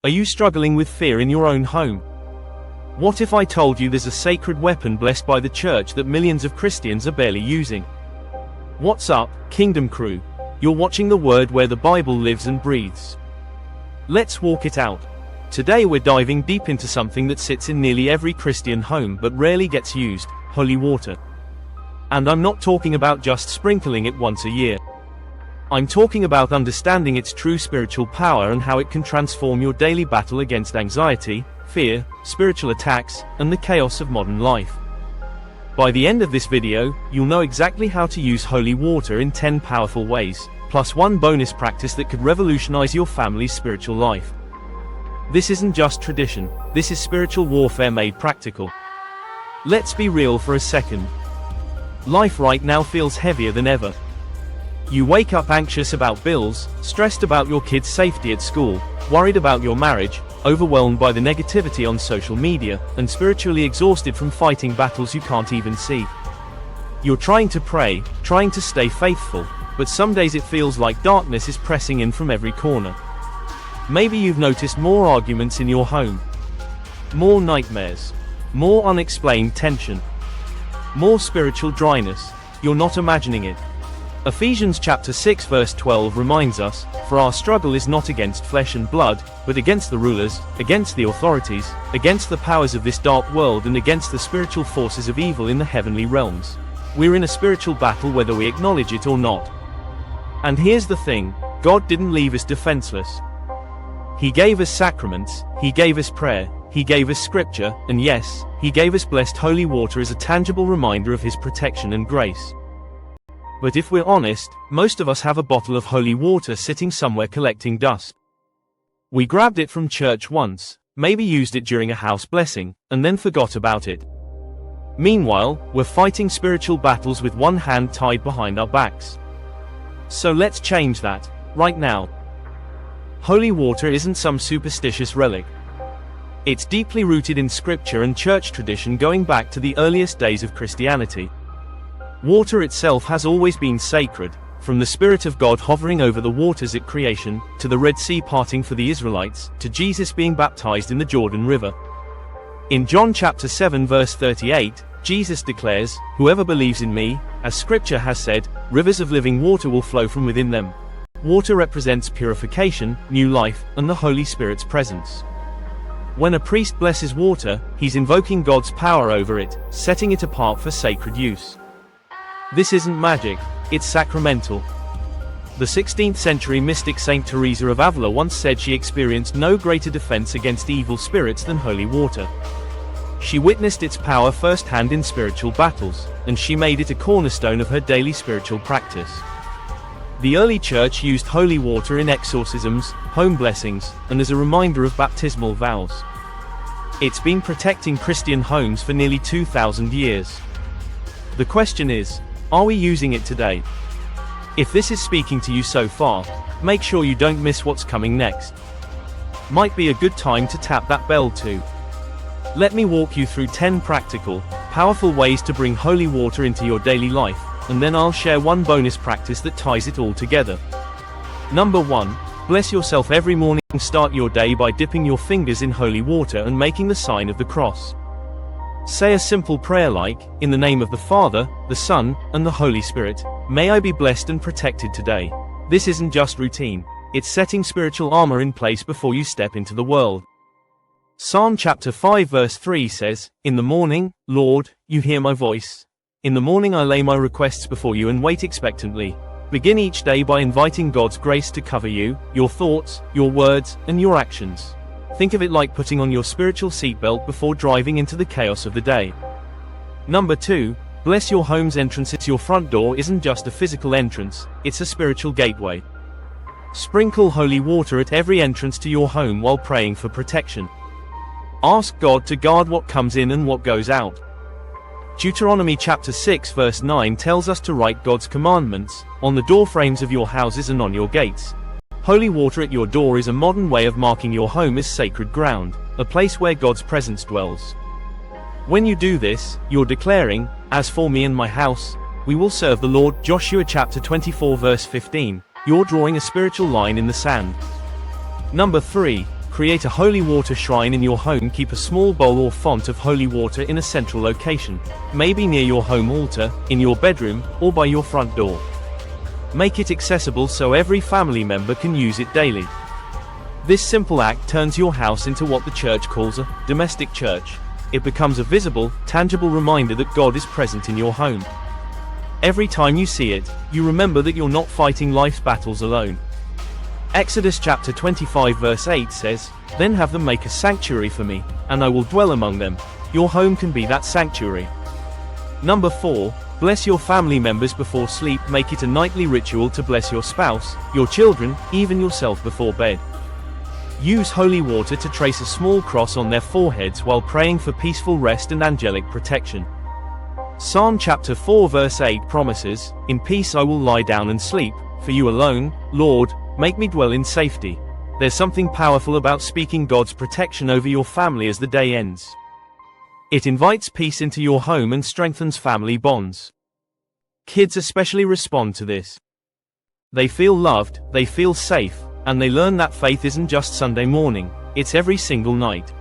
Are you struggling with fear in your own home? What if I told you there's a sacred weapon blessed by the church that millions of Christians are barely using? What's up, Kingdom Crew? You're watching the Word where the Bible lives and breathes. Let's walk it out. Today we're diving deep into something that sits in nearly every Christian home but rarely gets used: holy water. And I'm not talking about just sprinkling it once a year. I'm talking about understanding its true spiritual power and how it can transform your daily battle against anxiety, fear, spiritual attacks, and the chaos of modern life. By the end of this video, you'll know exactly how to use holy water in 10 powerful ways, plus one bonus practice that could revolutionize your family's spiritual life. This isn't just tradition, this is spiritual warfare made practical. Let's be real for a second. Life right now feels heavier than ever. You wake up anxious about bills, stressed about your kids' safety at school, worried about your marriage, overwhelmed by the negativity on social media, and spiritually exhausted from fighting battles you can't even see. You're trying to pray, trying to stay faithful, but some days it feels like darkness is pressing in from every corner. Maybe you've noticed more arguments in your home, more nightmares, more unexplained tension, more spiritual dryness. You're not imagining it. Ephesians chapter 6 verse 12 reminds us, "For our struggle is not against flesh and blood, but against the rulers, against the authorities, against the powers of this dark world and against the spiritual forces of evil in the heavenly realms." We're in a spiritual battle whether we acknowledge it or not. And here's the thing, God didn't leave us defenseless. He gave us sacraments, He gave us prayer, He gave us scripture, and yes, He gave us blessed holy water as a tangible reminder of His protection and grace. But if we're honest, most of us have a bottle of holy water sitting somewhere collecting dust. We grabbed it from church once, maybe used it during a house blessing, and then forgot about it. Meanwhile, we're fighting spiritual battles with one hand tied behind our backs. So let's change that, right now. Holy water isn't some superstitious relic. It's deeply rooted in scripture and church tradition going back to the earliest days of Christianity. Water itself has always been sacred, from the Spirit of God hovering over the waters at creation, to the Red Sea parting for the Israelites, to Jesus being baptized in the Jordan River. In John chapter 7 verse 38, Jesus declares, "Whoever believes in me, as scripture has said, rivers of living water will flow from within them." Water represents purification, new life, and the Holy Spirit's presence. When a priest blesses water, he's invoking God's power over it, setting it apart for sacred use. This isn't magic, it's sacramental. The 16th century mystic Saint Teresa of Avila once said she experienced no greater defense against evil spirits than holy water. She witnessed its power firsthand in spiritual battles, and she made it a cornerstone of her daily spiritual practice. The early church used holy water in exorcisms, home blessings, and as a reminder of baptismal vows. It's been protecting Christian homes for nearly 2,000 years. The question is, are we using it today? If this is speaking to you so far, make sure you don't miss what's coming next. Might be a good time to tap that bell too. Let me walk you through 10 practical, powerful ways to bring holy water into your daily life, and then I'll share one bonus practice that ties it all together. Number 1. Bless yourself every morning. Start your day by dipping your fingers in holy water and making the sign of the cross. Say a simple prayer like, "In the name of the Father, the Son, and the Holy Spirit, may I be blessed and protected today." This isn't just routine, it's setting spiritual armor in place before you step into the world. Psalm chapter 5 verse 3 says, "In the morning, Lord, you hear my voice. In the morning I lay my requests before you and wait expectantly." Begin each day by inviting God's grace to cover you, your thoughts, your words, and your actions. Think of it like putting on your spiritual seatbelt before driving into the chaos of the day. Number 2. Bless your home's entrance. Your front door isn't just a physical entrance, it's a spiritual gateway. Sprinkle holy water at every entrance to your home while praying for protection. Ask God to guard what comes in and what goes out. Deuteronomy chapter 6 verse 9 tells us to write God's commandments on the doorframes of your houses and on your gates. Holy water at your door is a modern way of marking your home as sacred ground, a place where God's presence dwells. When you do this, you're declaring, "As for me and my house, we will serve the Lord." Joshua chapter 24 verse 15. You're drawing a spiritual line in the sand. Number 3. Create a holy water shrine in your home. Keep a small bowl or font of holy water in a central location, maybe near your home altar, in your bedroom, or by your front door. Make it accessible so every family member can use it daily. This simple act turns your house into what the church calls a domestic church. It becomes a visible, tangible reminder that God is present in your home. Every time you see it, you remember that you're not fighting life's battles alone. Exodus chapter 25 verse 8 says, "Then have them make a sanctuary for me, and I will dwell among them." Your home can be that sanctuary. Number 4. Bless your family members before sleep. Make it a nightly ritual to bless your spouse, your children, even yourself before bed. Use holy water to trace a small cross on their foreheads while praying for peaceful rest and angelic protection. Psalm chapter 4 verse 8 promises, "In peace I will lie down and sleep, for you alone, Lord, make me dwell in safety." There's something powerful about speaking God's protection over your family as the day ends. It invites peace into your home and strengthens family bonds. Kids especially respond to this. They feel loved, they feel safe, and they learn that faith isn't just Sunday morning, it's every single night.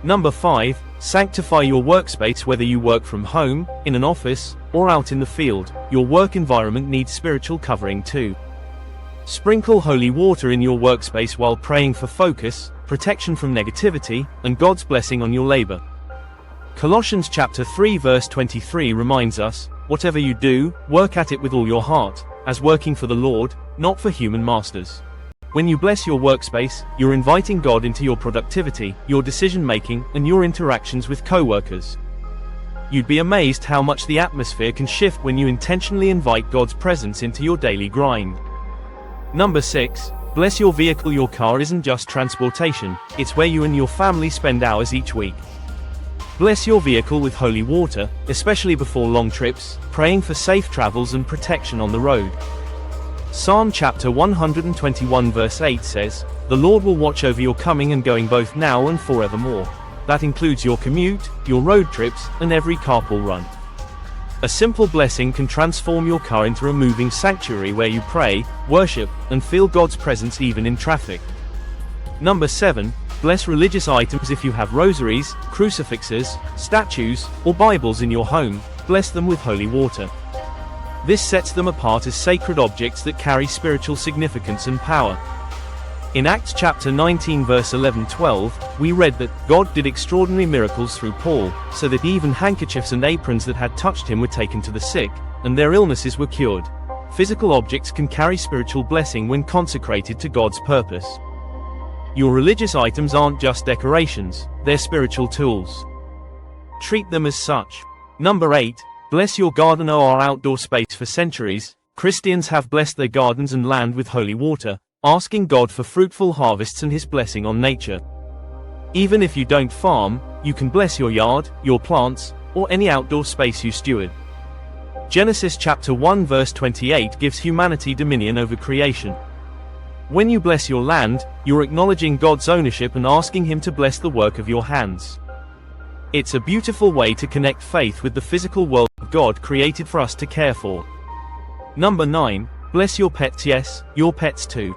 Number 5. Sanctify your workspace. Whether you work from home, in an office, or out in the field, your work environment needs spiritual covering too. Sprinkle holy water in your workspace while praying for focus, protection from negativity, and God's blessing on your labor. Colossians chapter 3 verse 23 reminds us, "Whatever you do, work at it with all your heart, as working for the Lord, not for human masters." When you bless your workspace, you're inviting God into your productivity, your decision-making, and your interactions with co-workers. You'd be amazed how much the atmosphere can shift when you intentionally invite God's presence into your daily grind. Number 6. Bless your vehicle. Your car isn't just transportation, it's where you and your family spend hours each week. Bless your vehicle with holy water, especially before long trips, praying for safe travels and protection on the road. Psalm chapter 121 verse 8 says, "The Lord will watch over your coming and going both now and forevermore." That includes your commute, your road trips, and every carpool run. A simple blessing can transform your car into a moving sanctuary where you pray, worship, and feel God's presence even in traffic. Number 7. Bless religious items. If you have rosaries, crucifixes, statues, or Bibles in your home, bless them with holy water. This sets them apart as sacred objects that carry spiritual significance and power. In Acts chapter 19 verse 11-12, we read that God did extraordinary miracles through Paul, so that even handkerchiefs and aprons that had touched him were taken to the sick, and their illnesses were cured. Physical objects can carry spiritual blessing when consecrated to God's purpose. Your religious items aren't just decorations, they're spiritual tools. Treat them as such. Number 8. Bless your garden. Our outdoor space. For centuries, Christians have blessed their gardens and land with holy water, asking God for fruitful harvests and His blessing on nature. Even if you don't farm, you can bless your yard, your plants, or any outdoor space you steward. Genesis chapter 1 verse 28 gives humanity dominion over creation. When you bless your land, you're acknowledging God's ownership and asking Him to bless the work of your hands. It's a beautiful way to connect faith with the physical world God created for us to care for. Number 9. Bless your pets. Yes, your pets too.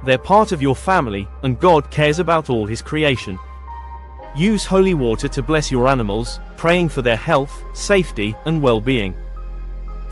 They're part of your family, and God cares about all His creation. Use holy water to bless your animals, praying for their health, safety, and well-being.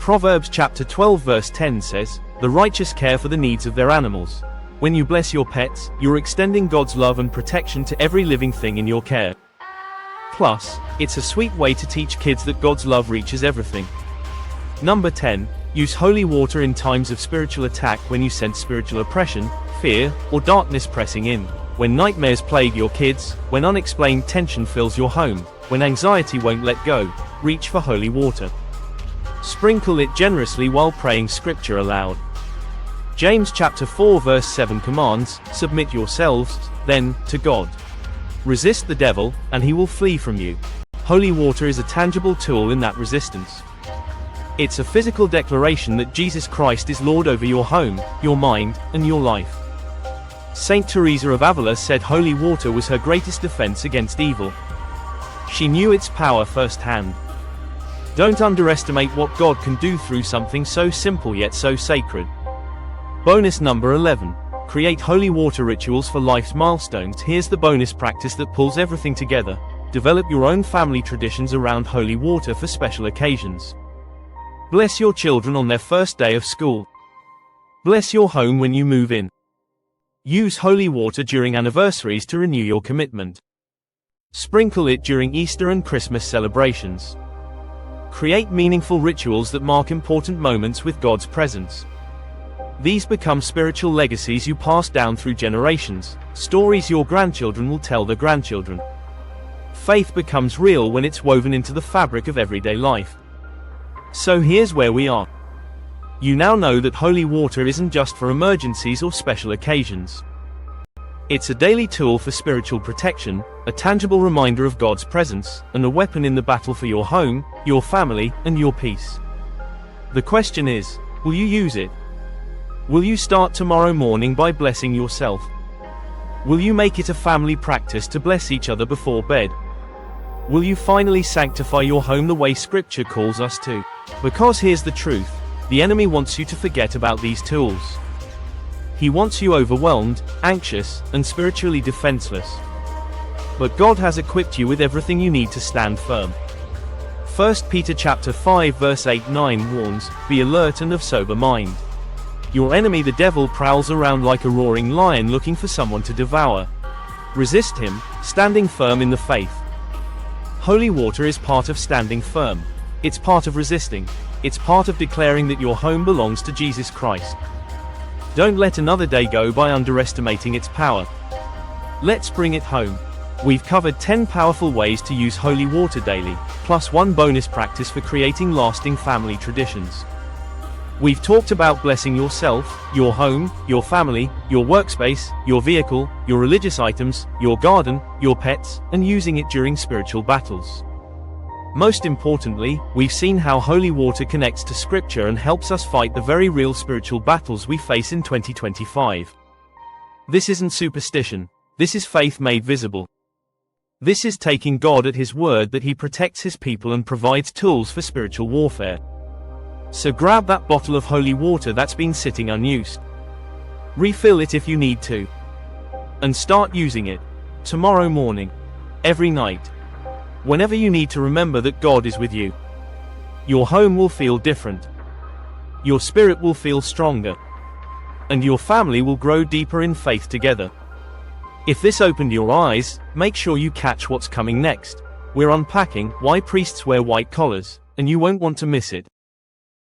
Proverbs chapter 12 verse 10 says, "The righteous care for the needs of their animals." When you bless your pets, you're extending God's love and protection to every living thing in your care. Plus, it's a sweet way to teach kids that God's love reaches everything. Number 10. Use holy water in times of spiritual attack. When you sense spiritual oppression, fear, or darkness pressing in, when nightmares plague your kids, when unexplained tension fills your home, when anxiety won't let go, reach for holy water. Sprinkle it generously while praying scripture aloud. James chapter 4 verse 7 commands, "Submit yourselves, then, to God. Resist the devil, and he will flee from you." Holy water is a tangible tool in that resistance. It's a physical declaration that Jesus Christ is Lord over your home, your mind, and your life. Saint Teresa of Avila said holy water was her greatest defense against evil. She knew its power firsthand. Don't underestimate what God can do through something so simple yet so sacred. Bonus number 11. Create holy water rituals for life's milestones. Here's the bonus practice that pulls everything together. Develop your own family traditions around holy water for special occasions. Bless your children on their first day of school. Bless your home when you move in. Use holy water during anniversaries to renew your commitment. Sprinkle it during Easter and Christmas celebrations. Create meaningful rituals that mark important moments with God's presence. These become spiritual legacies you pass down through generations, stories your grandchildren will tell their grandchildren. Faith becomes real when it's woven into the fabric of everyday life. So here's where we are. You now know that holy water isn't just for emergencies or special occasions. It's a daily tool for spiritual protection, a tangible reminder of God's presence, and a weapon in the battle for your home, your family, and your peace. The question is, will you use it? Will you start tomorrow morning by blessing yourself? Will you make it a family practice to bless each other before bed? Will you finally sanctify your home the way Scripture calls us to? Because here's the truth, the enemy wants you to forget about these tools. He wants you overwhelmed, anxious, and spiritually defenseless. But God has equipped you with everything you need to stand firm. 1 Peter chapter 5 verse 8-9 warns, "Be alert and of sober mind." Your enemy the devil prowls around like a roaring lion looking for someone to devour. Resist him, standing firm in the faith. Holy water is part of standing firm. It's part of resisting. It's part of declaring that your home belongs to Jesus Christ. Don't let another day go by underestimating its power. Let's bring it home. We've covered 10 powerful ways to use holy water daily, plus one bonus practice for creating lasting family traditions. We've talked about blessing yourself, your home, your family, your workspace, your vehicle, your religious items, your garden, your pets, and using it during spiritual battles. Most importantly, we've seen how holy water connects to Scripture and helps us fight the very real spiritual battles we face in 2025. This isn't superstition. This is faith made visible. This is taking God at His word that He protects His people and provides tools for spiritual warfare. So grab that bottle of holy water that's been sitting unused. Refill it if you need to. And start using it. Tomorrow morning. Every night. Whenever you need to remember that God is with you. Your home will feel different. Your spirit will feel stronger. And your family will grow deeper in faith together. If this opened your eyes, make sure you catch what's coming next. We're unpacking why priests wear white collars, and you won't want to miss it.